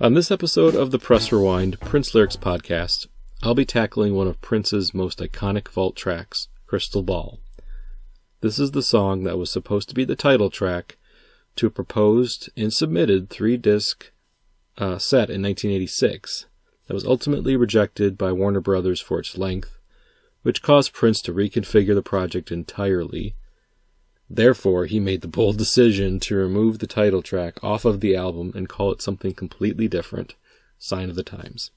On this episode of the Press Rewind Prince Lyrics podcast, I'll be tackling one of Prince's most iconic vault tracks, Crystal Ball. This is the song that was supposed to be the title track to a proposed and submitted 3-disc set in 1986 that was ultimately rejected by Warner Brothers for its length, which caused Prince to reconfigure the project entirely. Therefore, he made the bold decision to remove the title track off of the album and call it something completely different, Sign of the Times.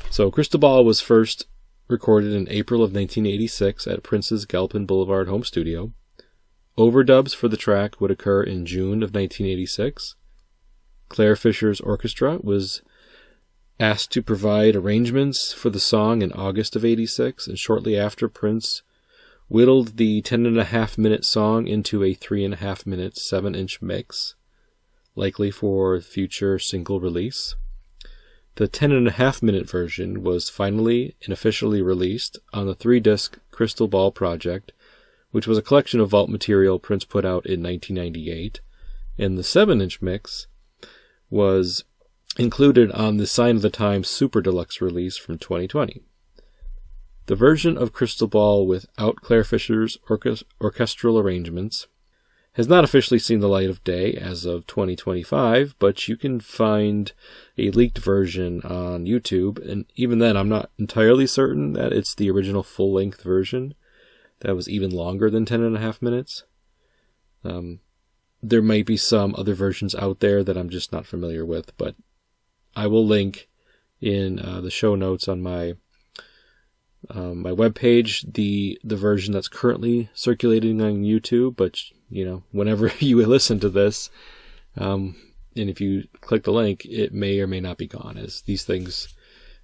So, Crystal Ball was first recorded in April of 1986 at Prince's Galpin Boulevard home studio. Overdubs for the track would occur in June of 1986. Claire Fischer's orchestra was asked to provide arrangements for the song in August of 86, and shortly after, Prince whittled the 10.5-minute song into a 3.5-minute 7-inch mix, likely for future single release. The 10.5-minute version was finally and officially released on the 3-disc Crystal Ball project, which was a collection of vault material Prince put out in 1998, and the 7-inch mix was included on the Sign of the Times Super Deluxe release from 2020. The version of Crystal Ball without Claire Fischer's orchestral arrangements has not officially seen the light of day as of 2025, but you can find a leaked version on YouTube, and even then I'm not entirely certain that it's the original full-length version that was even longer than 10.5 minutes. There might be some other versions out there that I'm just not familiar with, but I will link in the show notes on my webpage the version that's currently circulating on YouTube, but whenever you listen to this, and if you click the link, it may or may not be gone, as these things,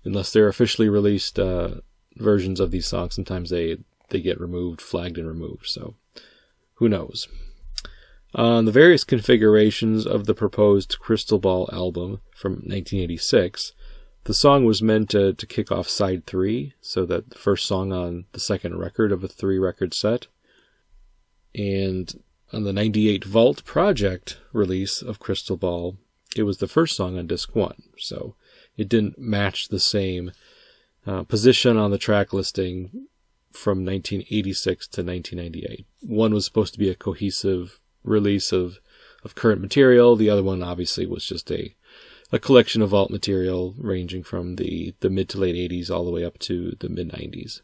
unless they're officially released versions of these songs, sometimes they get flagged and removed, so who knows. On the various configurations of the proposed Crystal Ball album from 1986, the song was meant to kick off side 3, so that the first song on the second record of a 3-record set. And on the 98 Vault Project release of Crystal Ball, it was the first song on disc 1, so it didn't match the same position on the track listing from 1986 to 1998. One was supposed to be a cohesive release of current material, the other one obviously was just a collection of vault material ranging from the mid to late 80s all the way up to the mid 90s.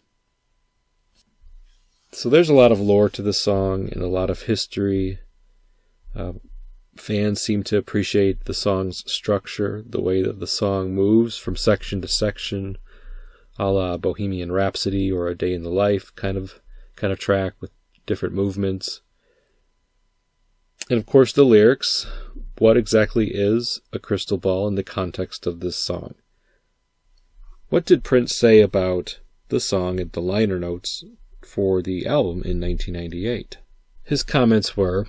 So there's a lot of lore to this song and a lot of history. Fans seem to appreciate the song's structure, the way that the song moves from section to section, a la Bohemian Rhapsody or A Day in the Life kind of track with different movements. And of course the lyrics. What exactly is a crystal ball in the context of this song? What did Prince say about the song in the liner notes for the album in 1998? His comments were,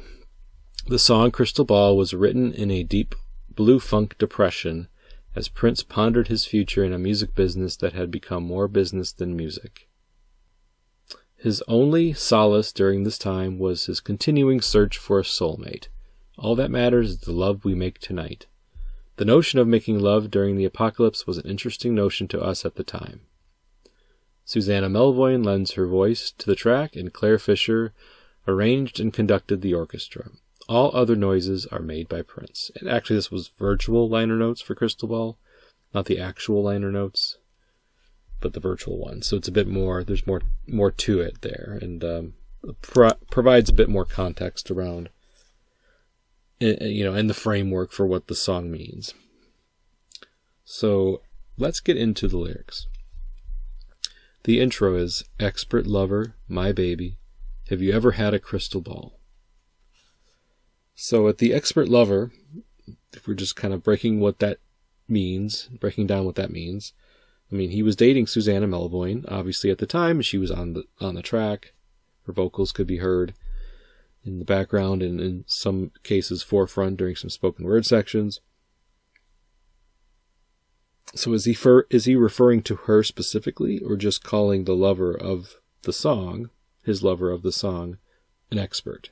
"The song Crystal Ball was written in a deep blue funk depression as Prince pondered his future in a music business that had become more business than music. His only solace during this time was his continuing search for a soulmate. All that matters is the love we make tonight. The notion of making love during the apocalypse was an interesting notion to us at the time." Susanna Melvoin lends her voice to the track, and Claire Fischer arranged and conducted the orchestra. All other noises are made by Prince. And actually, this was virtual liner notes for Crystal Ball, not the actual liner notes, but the virtual one. So it's a bit more, there's more to it there, and provides a bit more context around and the framework for what the song means. So let's get into the lyrics. The intro is, "Expert lover, my baby, have you ever had a crystal ball?" So at the expert lover, if we're just kind of breaking what that means, breaking down what that means. I mean, he was dating Susanna Melvoin, obviously at the time. She was on the track. Her vocals could be heard in the background and in some cases forefront during some spoken word sections. So is he referring to her specifically, or just calling the lover of the song, his lover of the song, an expert?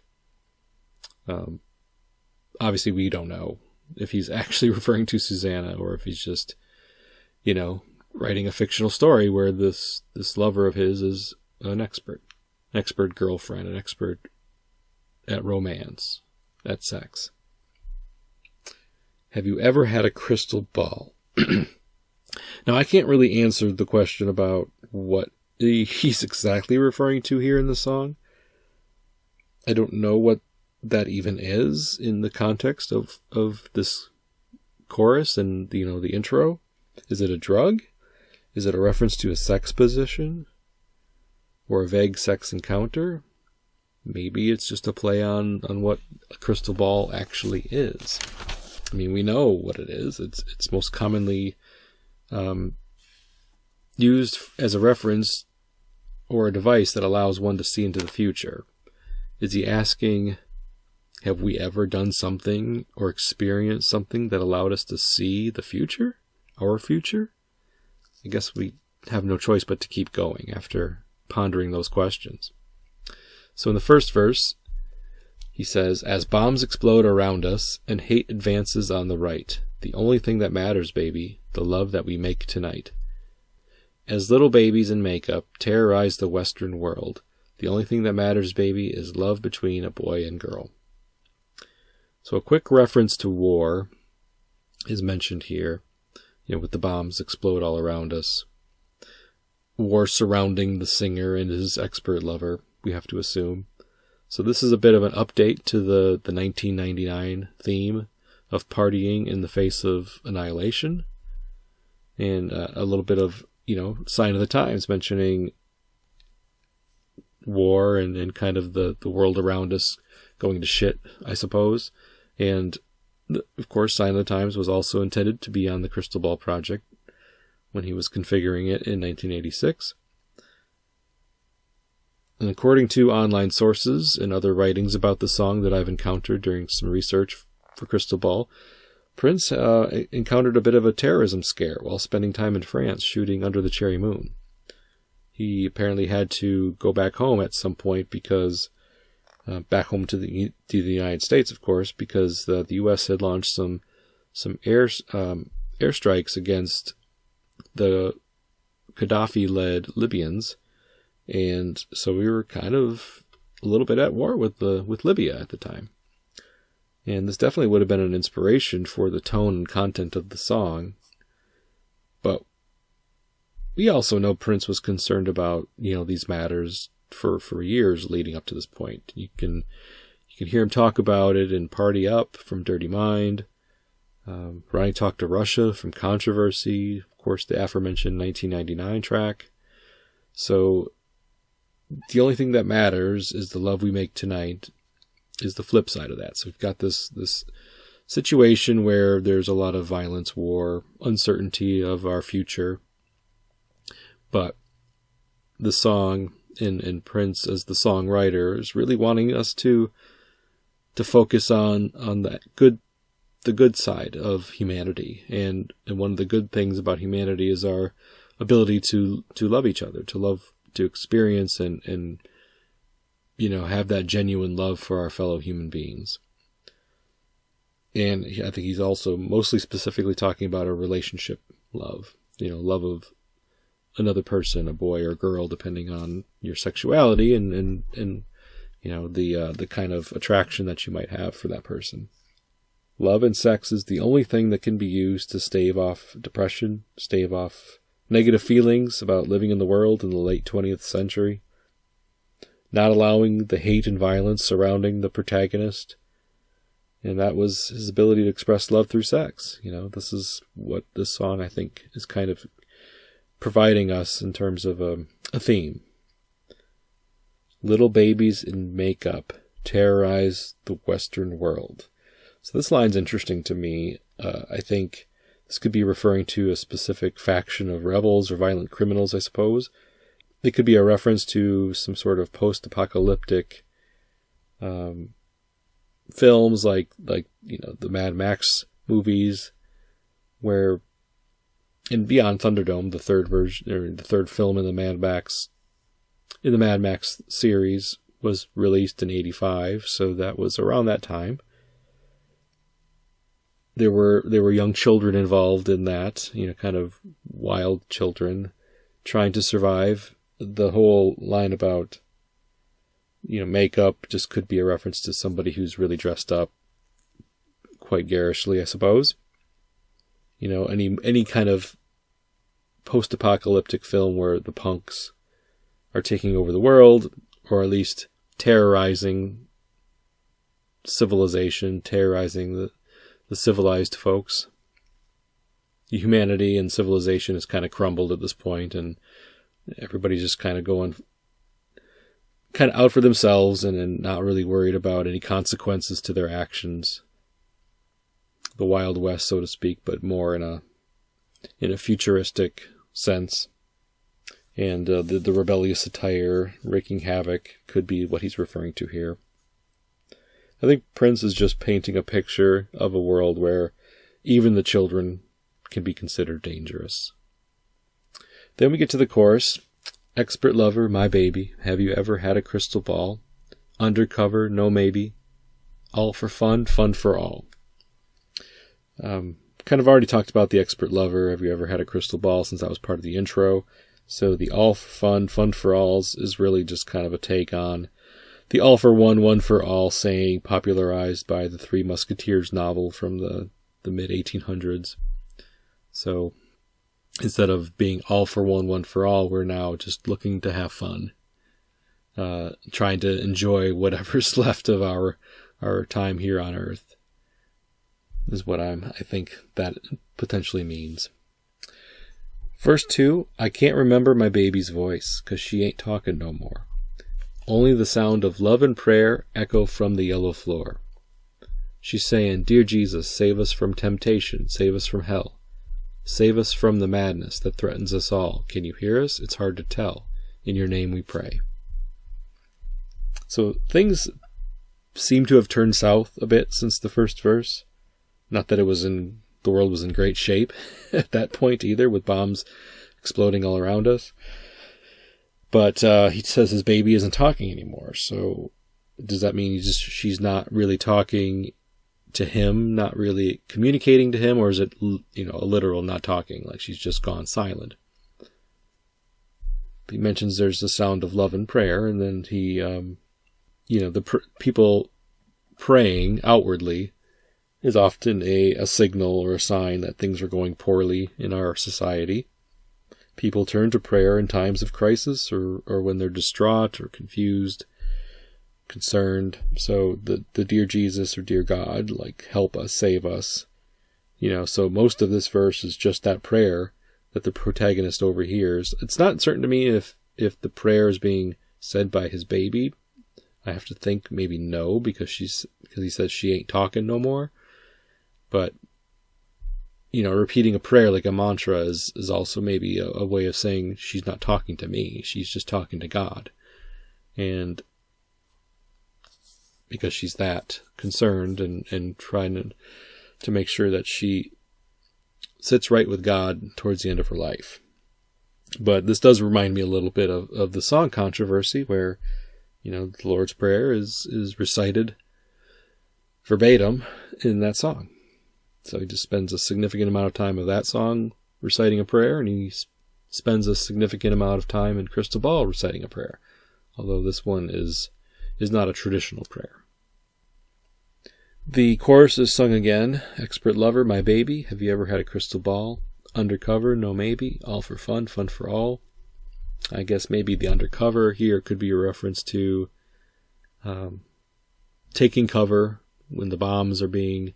Obviously we don't know if he's actually referring to Susanna, or if he's just, writing a fictional story where this lover of his is an expert girlfriend, an expert at romance, at sex. Have you ever had a crystal ball? Now, I can't really answer the question about what he's exactly referring to here in the song. I don't know what that even is in the context of this chorus and, the intro. Is it a drug? Is it a reference to a sex position? Or a vague sex encounter? Maybe it's just a play on what a crystal ball actually is. I mean, we know what it is. It's most commonly used as a reference or a device that allows one to see into the future. Is he asking, have we ever done something or experienced something that allowed us to see the future? Our future? I guess we have no choice but to keep going after pondering those questions. So in the first verse, he says, as bombs explode around us and hate advances on the right, the only thing that matters, baby, the love that we make tonight. As little babies in makeup terrorize the Western world, the only thing that matters, baby, is love between a boy and girl. So a quick reference to war is mentioned here, with the bombs explode all around us. War surrounding the singer and his expert lover, we have to assume. So this is a bit of an update to the 1999 theme of partying in the face of annihilation. And a little bit of, sign of the times, mentioning war and kind of the world around us going to shit, I suppose. And, of course, Sign of the Times was also intended to be on the Crystal Ball project when he was configuring it in 1986. And according to online sources and other writings about the song that I've encountered during some research for Crystal Ball, Prince encountered a bit of a terrorism scare while spending time in France shooting Under the Cherry Moon. He apparently had to go back home at some point because, back home to the United States, of course, because the U.S. had launched some airstrikes against the Gaddafi-led Libyans, and so we were kind of a little bit at war with Libya at the time. And this definitely would have been an inspiration for the tone and content of the song. But we also know Prince was concerned about, these matters for years leading up to this point. You can hear him talk about it in Party Up from Dirty Mind, Ronnie Talked to Russia from Controversy, of course the aforementioned 1999 track. So the only thing that matters is the love we make tonight is the flip side of that. So we've got this situation where there's a lot of violence, war, uncertainty of our future. But the song and Prince as the songwriter is really wanting us to focus on the good side of humanity. And one of the good things about humanity is our ability to love each other, to experience and have that genuine love for our fellow human beings. And I think he's also mostly specifically talking about a relationship love, love of another person, a boy or girl, depending on your sexuality and the kind of attraction that you might have for that person. Love and sex is the only thing that can be used to stave off depression, stave off negative feelings about living in the world in the late 20th century. Not allowing the hate and violence surrounding the protagonist. And that was his ability to express love through sex. This is what this song, I think, is kind of providing us in terms of a theme. Little babies in makeup terrorize the Western world. So this line's interesting to me. I think This could be referring to a specific faction of rebels or violent criminals, I suppose. It could be a reference to some sort of post-apocalyptic films like the Mad Max movies, where in Beyond Thunderdome, the third version or the third film in the Mad Max series was released in 1985, so that was around that time. There were young children involved in that, kind of wild children trying to survive. The whole line about, makeup just could be a reference to somebody who's really dressed up quite garishly, I suppose. Any kind of post-apocalyptic film where the punks are taking over the world, or at least terrorizing civilization, terrorizing the civilized folks. Humanity and civilization has kind of crumbled at this point, and everybody's just kind of going out for themselves and not really worried about any consequences to their actions. The Wild West, so to speak, but more in a futuristic sense. And the rebellious attire, wreaking havoc, could be what he's referring to here. I think Prince is just painting a picture of a world where even the children can be considered dangerous. Then we get to the chorus. Expert lover, my baby, have you ever had a crystal ball? Undercover, no maybe. All for fun, fun for all. Kind of already talked about the expert lover, have you ever had a crystal ball, since that was part of the intro. So the all for fun, fun for alls is really just kind of a take on the all for one, one for all saying popularized by the Three Musketeers novel from the mid-1800s. So instead of being all for one, one for all, we're now just looking to have fun. Trying to enjoy whatever's left of our time here on Earth is what I think that potentially means. Verse 2, I can't remember my baby's voice, 'cause she ain't talking no more. Only the sound of love and prayer echo from the yellow floor. She's saying, Dear Jesus, save us from temptation, save us from hell. Save us from the madness that threatens us all. Can you hear us? It's hard to tell. In your name we pray. So things seem to have turned south a bit since the first verse. Not that the world was in great shape at that point either, with bombs exploding all around us. But he says his baby isn't talking anymore. So does that mean she's not really talking to him, not really communicating to him, or is it a literal not talking, like she's just gone silent? He mentions there's the sound of love and prayer, and then he, people praying outwardly is often a signal or a sign that things are going poorly in our society. People turn to prayer in times of crisis or when they're distraught or confused, concerned. So the dear Jesus or dear God, like, help us, save us. So most of this verse is just that prayer that the protagonist overhears. It's not certain to me if the prayer is being said by his baby. I have to think maybe no, because he says she ain't talking no more. But, repeating a prayer like a mantra is also maybe a way of saying she's not talking to me. She's just talking to God. And because she's that concerned and trying to make sure that she sits right with God towards the end of her life. But this does remind me a little bit of the song controversy where, the Lord's Prayer is recited verbatim in that song. So he just spends a significant amount of time of that song reciting a prayer, and he spends a significant amount of time in Crystal Ball reciting a prayer. Although this one is not a traditional prayer. The chorus is sung again. Expert lover, my baby, have you ever had a crystal ball? Undercover, no maybe. All for fun, fun for all. I guess maybe the undercover here could be a reference to taking cover when the bombs are being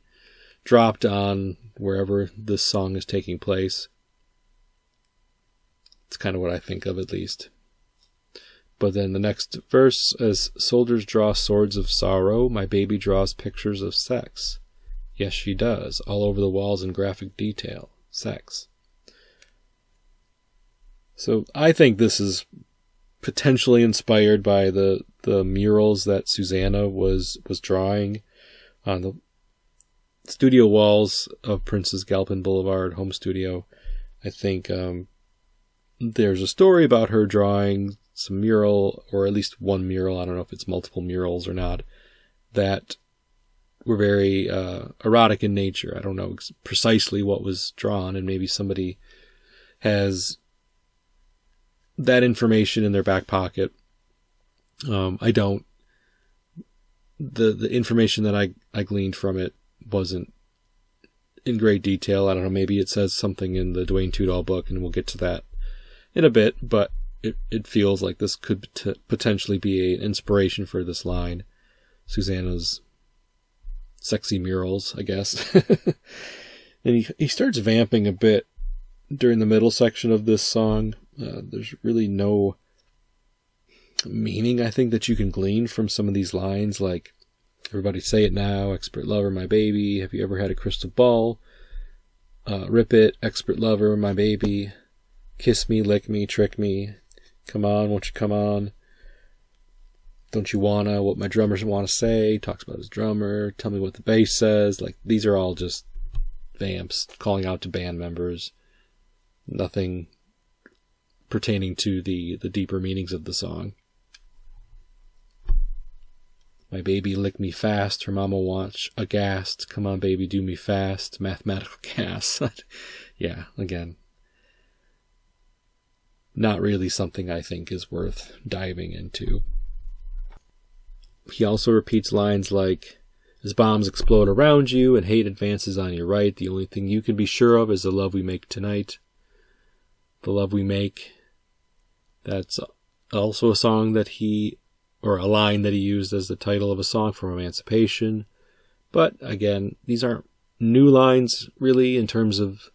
dropped on wherever this song is taking place. It's kind of what I think of, at least. But then the next verse, as soldiers draw swords of sorrow, my baby draws pictures of sex. Yes, she does, all over the walls in graphic detail. sex. So I think this is potentially inspired by the murals that Susanna was drawing on the studio walls of Prince's Galpin Boulevard home studio. I think there's a story about her drawing some mural, or at least one mural, I don't know if it's multiple murals or not, that were very erotic in nature. I don't know precisely what was drawn, and maybe somebody has that information in their back pocket. I don't. The information that I gleaned from it wasn't in great detail. I don't know, maybe it says something in the Dwayne Tudall book, and we'll get to that in a bit, but it feels like this could potentially be an inspiration for this line. Susanna's sexy murals, I guess. And he starts vamping a bit during the middle section of this song. There's really no meaning, I think, that you can glean from some of these lines, like, everybody say it now, expert lover, my baby, have you ever had a crystal ball? Rip it, expert lover, my baby, kiss me, lick me, trick me, come on, won't you come on? Don't you wanna, what my drummers wanna say, talks about his drummer, tell me what the bass says. Like, these are all just vamps calling out to band members. Nothing pertaining to the deeper meanings of the song. My baby lick me fast, her mama wants aghast, come on baby do me fast, mathematical gas. Yeah, again, not really something I think is worth diving into. He also repeats lines like, as bombs explode around you and hate advances on your right, the only thing you can be sure of is the love we make tonight. The love we make. That's also a song that or a line that he used as the title of a song from Emancipation. But again, these aren't new lines really in terms of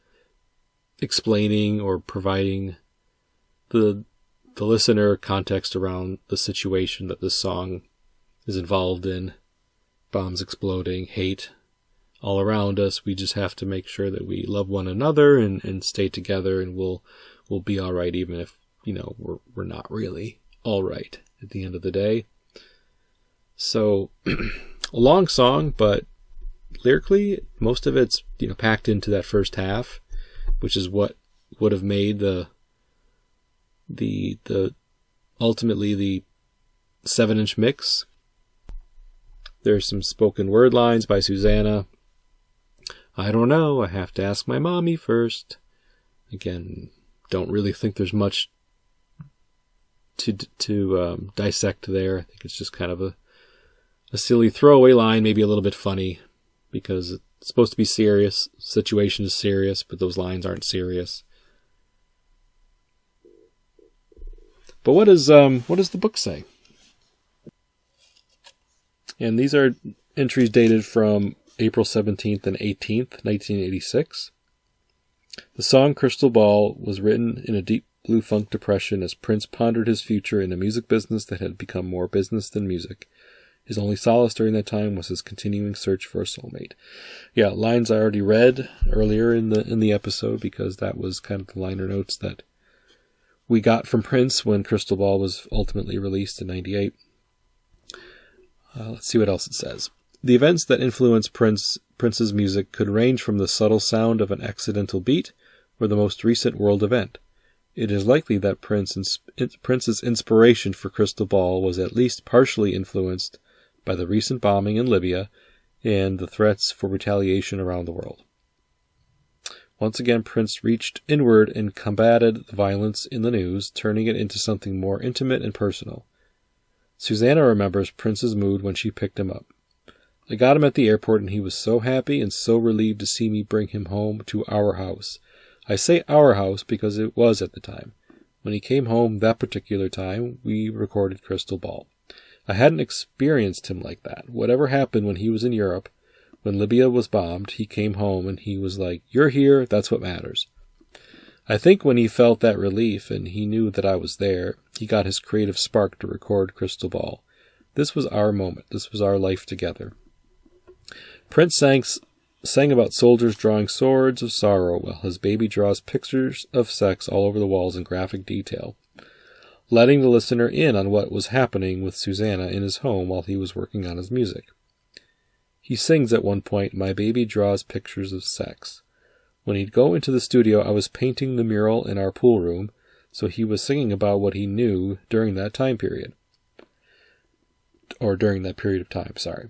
explaining or providing the listener context around the situation that this song is involved in. Bombs exploding, hate all around us. We just have to make sure that we love one another and stay together, and we'll be all right, even if, we're not really all right at the end of the day. So, a long song, but lyrically, most of it's, packed into that first half, which is what would have made the ultimately the 7-inch mix. There's some spoken word lines by Susanna. I don't know, I have to ask my mommy first. Again, don't really think there's much to dissect there. I think it's just kind of a silly throwaway line, maybe a little bit funny, because it's supposed to be serious. Situation is serious, but those lines aren't serious. But what does the book say? And these are entries dated from April 17th and 18th, 1986. The song Crystal Ball was written in a deep blue funk depression as Prince pondered his future in a music business that had become more business than music. His only solace during that time was his continuing search for a soulmate. Yeah, lines I already read earlier in the episode, because that was kind of the liner notes that we got from Prince when Crystal Ball was ultimately released in 98. Let's see what else it says. The events that influenced Prince's music could range from the subtle sound of an accidental beat or the most recent world event. It is likely that Prince's inspiration for Crystal Ball was at least partially influenced by the recent bombing in Libya and the threats for retaliation around the world. Once again, Prince reached inward and combated the violence in the news, turning it into something more intimate and personal. Susanna remembers Prince's mood when she picked him up. I got him at the airport and he was so happy and so relieved to see me bring him home to our house. I say our house because it was at the time. When he came home that particular time, we recorded Crystal Ball. I hadn't experienced him like that. Whatever happened when he was in Europe, when Libya was bombed, he came home and he was like, "You're here, that's what matters." I think when he felt that relief and he knew that I was there, he got his creative spark to record Crystal Ball. This was our moment. This was our life together. Prince sang sang about soldiers drawing swords of sorrow while his baby draws pictures of sex all over the walls in graphic detail, letting the listener in on what was happening with Susanna in his home while he was working on his music. He sings at one point, "My baby draws pictures of sex. When he'd go into the studio, I was painting the mural in our pool room, so he was singing about what he knew during that time period. Or during that period of time, sorry.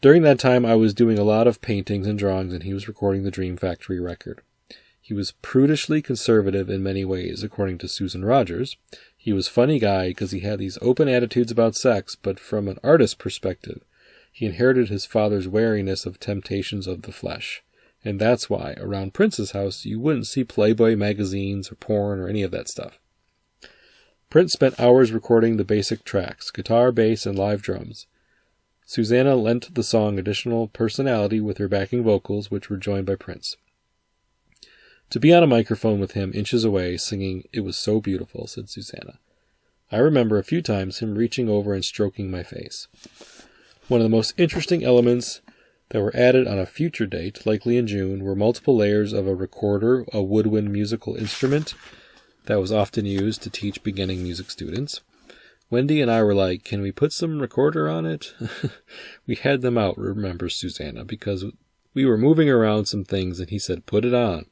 During that time, I was doing a lot of paintings and drawings, and he was recording the Dream Factory record. He was prudishly conservative in many ways, according to Susan Rogers. He was a funny guy because he had these open attitudes about sex, but from an artist's perspective, he inherited his father's wariness of temptations of the flesh. And that's why, around Prince's house, you wouldn't see Playboy magazines or porn or any of that stuff. Prince spent hours recording the basic tracks, guitar, bass, and live drums. Susanna lent the song additional personality with her backing vocals, which were joined by Prince. To be on a microphone with him inches away, singing "It was so beautiful," said Susanna. I remember a few times him reaching over and stroking my face. One of the most interesting elements that were added on a future date, likely in June, were multiple layers of a recorder, a woodwind musical instrument that was often used to teach beginning music students. Wendy and I were like, "Can we put some recorder on it?" We had them out, remembers Susanna, because we were moving around some things and he said, "Put it on."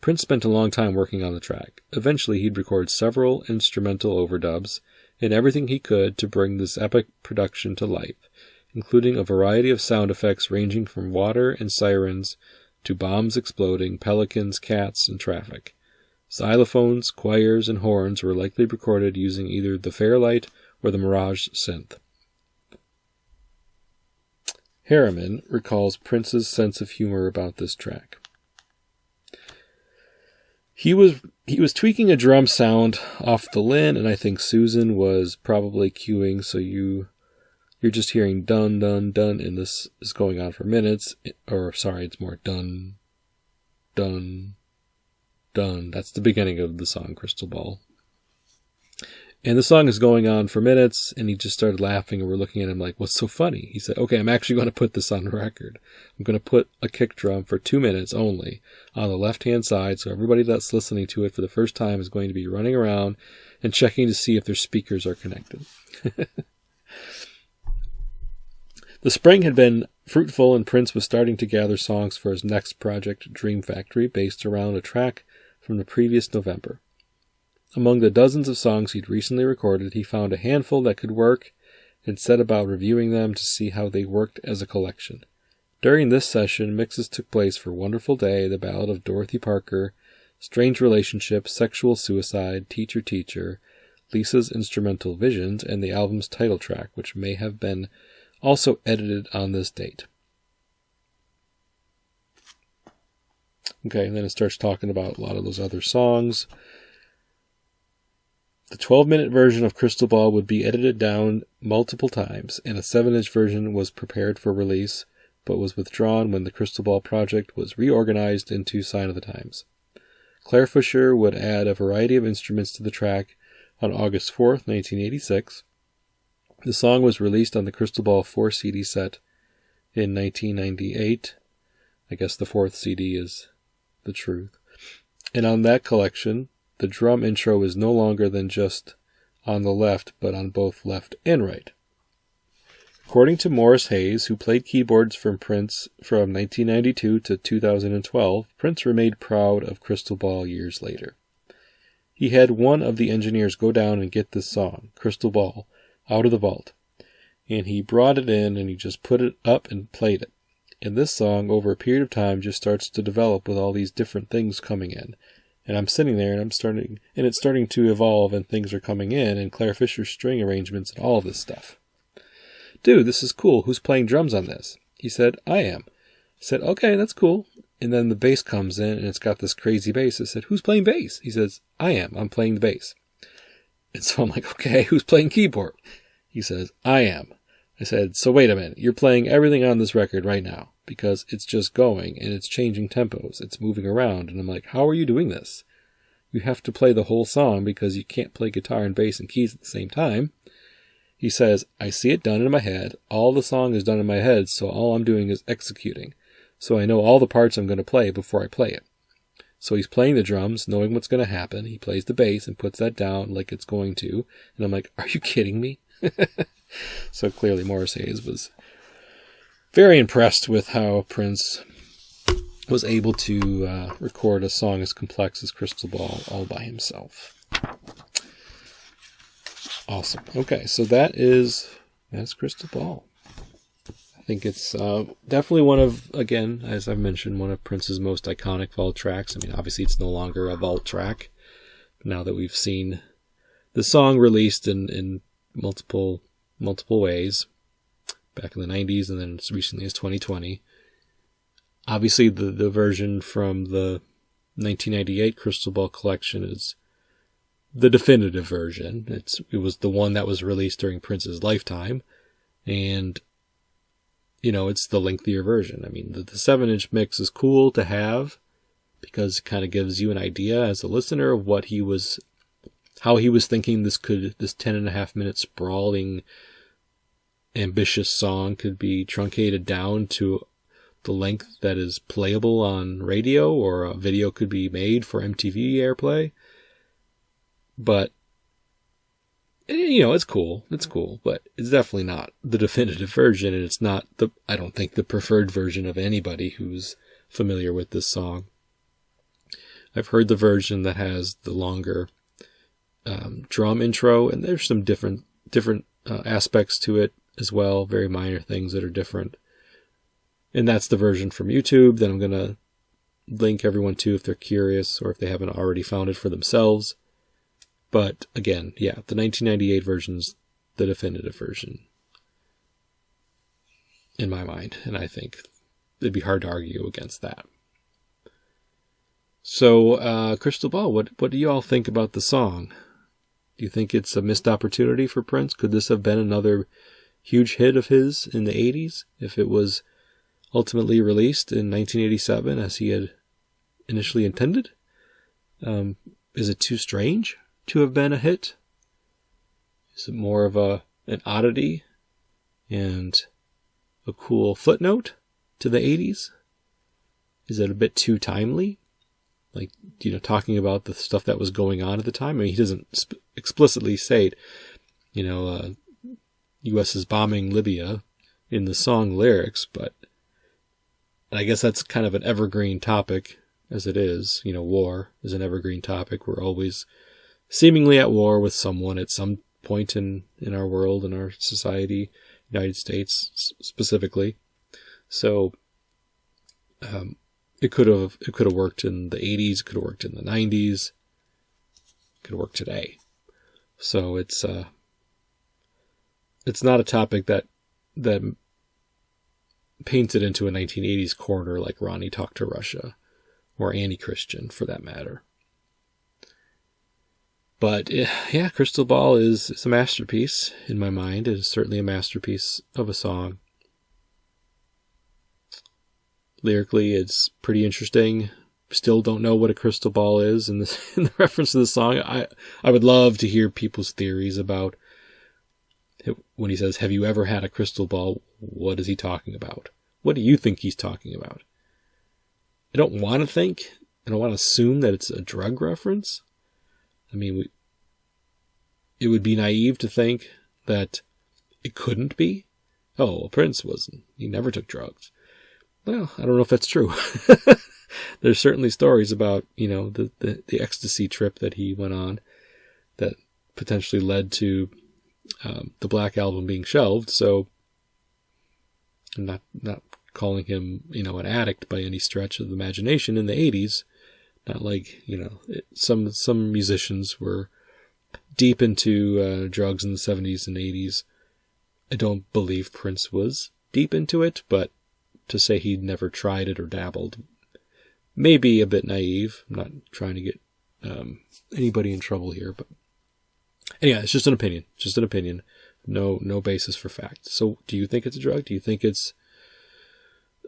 Prince spent a long time working on the track. Eventually he'd record several instrumental overdubs and everything he could to bring this epic production to life, including a variety of sound effects ranging from water and sirens to bombs exploding, pelicans, cats, and traffic. Xylophones, choirs, and horns were likely recorded using either the Fairlight or the Mirage synth. Harriman recalls Prince's sense of humor about this track. He was tweaking a drum sound off the Lin, and I think Susan was probably cueing, so you're just hearing dun, dun, dun, and this is going on for minutes. It's more dun, dun, done. That's the beginning of the song, Crystal Ball. And the song is going on for minutes, and he just started laughing, and we're looking at him like, "What's so funny?" He said, "Okay, I'm actually going to put this on the record. I'm going to put a kick drum for 2 minutes only on the left-hand side, so everybody that's listening to it for the first time is going to be running around and checking to see if their speakers are connected." The spring had been fruitful, and Prince was starting to gather songs for his next project, Dream Factory, based around a track from the previous November. Among the dozens of songs he'd recently recorded, he found a handful that could work and set about reviewing them to see how they worked as a collection. During this session, mixes took place for Wonderful Day, The Ballad of Dorothy Parker, Strange Relationship, Sexual Suicide, Teacher Teacher, Lisa's Instrumental Visions, and the album's title track, which may have been also edited on this date. Okay, and then it starts talking about a lot of those other songs. The 12-minute version of Crystal Ball would be edited down multiple times, and a 7-inch version was prepared for release, but was withdrawn when the Crystal Ball project was reorganized into Sign of the Times. Claire Fisher would add a variety of instruments to the track on August 4th, 1986. The song was released on the Crystal Ball 4 CD set in 1998. I guess the 4th CD is The Truth. And on that collection, the drum intro is no longer than just on the left, but on both left and right. According to Morris Hayes, who played keyboards from Prince from 1992 to 2012, Prince remained proud of Crystal Ball years later. He had one of the engineers go down and get this song, Crystal Ball, out of the vault, and he brought it in and he just put it up and played it. And this song, over a period of time, just starts to develop with all these different things coming in. And I'm sitting there, and it's starting to evolve, and things are coming in, and Claire Fisher's string arrangements and all of this stuff. "Dude, this is cool. Who's playing drums on this?" He said, "I am." I said, "Okay, that's cool." And then the bass comes in, and it's got this crazy bass. I said, "Who's playing bass?" He says, "I am. I'm playing the bass." And so I'm like, "Okay, who's playing keyboard?" He says, "I am." I said, "So wait a minute. You're playing everything on this record right now, because it's just going, and it's changing tempos. It's moving around." And I'm like, "How are you doing this? You have to play the whole song because you can't play guitar and bass and keys at the same time." He says, "I see it done in my head. All the song is done in my head, so all I'm doing is executing. so I know all the parts I'm going to play before I play it. So he's playing the drums, knowing what's going to happen. He plays the bass and puts that down like it's going to. And I'm like, are you kidding me? So clearly Morrissey was very impressed with how Prince was able to record a song as complex as Crystal Ball all by himself. Awesome. Okay, so that's Crystal Ball. I think it's definitely one of, again, as I've mentioned, one of Prince's most iconic vault tracks. I mean, obviously it's no longer a vault track now that we've seen the song released in multiple ways back in the 90s and then as recently as 2020. Obviously the version from the 1998 Crystal Ball collection is the definitive version. It was the one that was released during Prince's lifetime, and it's the lengthier version. I mean, the 7-inch mix is cool to have because it kind of gives you an idea as a listener of how he was thinking this 10.5-minute sprawling, ambitious song could be truncated down to the length that is playable on radio, or a video could be made for MTV airplay. But, it's cool. It's cool, but it's definitely not the definitive version, and it's not I don't think, the preferred version of anybody who's familiar with this song. I've heard the version that has the longer drum intro, and there's some different aspects to it as well, very minor things that are different. And that's the version from YouTube that I'm going to link everyone to if they're curious or if they haven't already found it for themselves. But again, yeah, the 1998 version's the definitive version in my mind, and I think it'd be hard to argue against that. So, Crystal Ball, what do you all think about the song? Do you think it's a missed opportunity for Prince? Could this have been another huge hit of his in the 80s if it was ultimately released in 1987 as he had initially intended? Is it too strange to have been a hit? Is it more of an oddity and a cool footnote to the 80s? Is it a bit too timely? Like, talking about the stuff that was going on at the time. I mean, he doesn't explicitly say, U.S. is bombing Libya in the song lyrics, but I guess that's kind of an evergreen topic as it is. War is an evergreen topic. We're always seemingly at war with someone at some point in our world, in our society, United States specifically. So, it could have worked in the 80s, it could have worked in the 90s, it could work today. So it's not a topic that paints it into a 1980s corner like Ronnie Talked to Russia or Anti-Christian for that matter. But yeah, Crystal Ball is a masterpiece in my mind. It is certainly a masterpiece of a song. Lyrically, it's pretty interesting. Still don't know what a crystal ball is in the reference to the song. I would love to hear people's theories about it. When he says, "Have you ever had a crystal ball?" What is he talking about? What do you think he's talking about? I don't want to think. I don't want to assume that it's a drug reference. I mean, it would be naive to think that it couldn't be. Oh, well, Prince wasn't. He never took drugs. Well, I don't know if that's true. There's certainly stories about, the ecstasy trip that he went on that potentially led to the Black Album being shelved. So I'm not calling him, an addict by any stretch of the imagination in the 80s. Not like, some musicians were deep into drugs in the 70s and 80s. I don't believe Prince was deep into it, but to say he'd never tried it or dabbled may be a bit naive. I'm not trying to get anybody in trouble here, but anyway, it's just an opinion. Just an opinion. No basis for fact. So do you think it's a drug? Do you think it's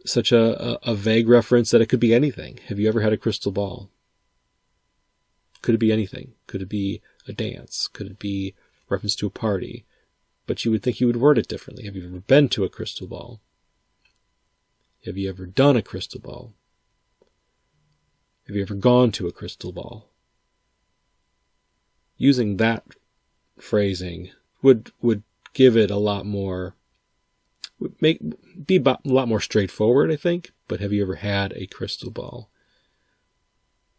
such a vague reference that it could be anything? Have you ever had a crystal ball? Could it be anything? Could it be a dance? Could it be reference to a party? But you would think he would word it differently. Have you ever been to a crystal ball? Have you ever done a crystal ball? Have you ever gone to a crystal ball? Using that phrasing would give it a lot more, be a lot more straightforward, I think. But have you ever had a crystal ball?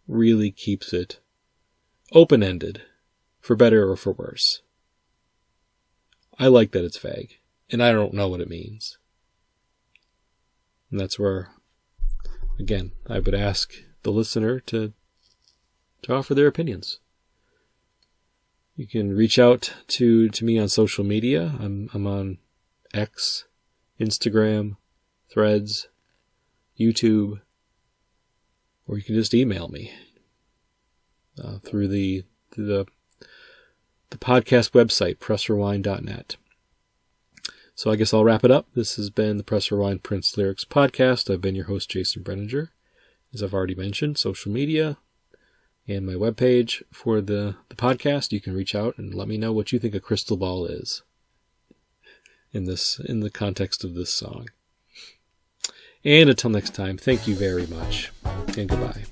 Really keeps it open-ended, for better or for worse. I like that it's vague, and I don't know what it means. And that's where, again, I would ask the listener to offer their opinions. You can reach out to me on social media. I'm on X, Instagram, Threads, YouTube, or you can just email me through the podcast website, pressrewind.net. So I guess I'll wrap it up. This has been the Press Rewind Prince Lyrics podcast. I've been your host, Jason Brenninger. As I've already mentioned, social media and my webpage for the podcast. You can reach out and let me know what you think a crystal ball is in the context of this song. And until next time, thank you very much, and goodbye.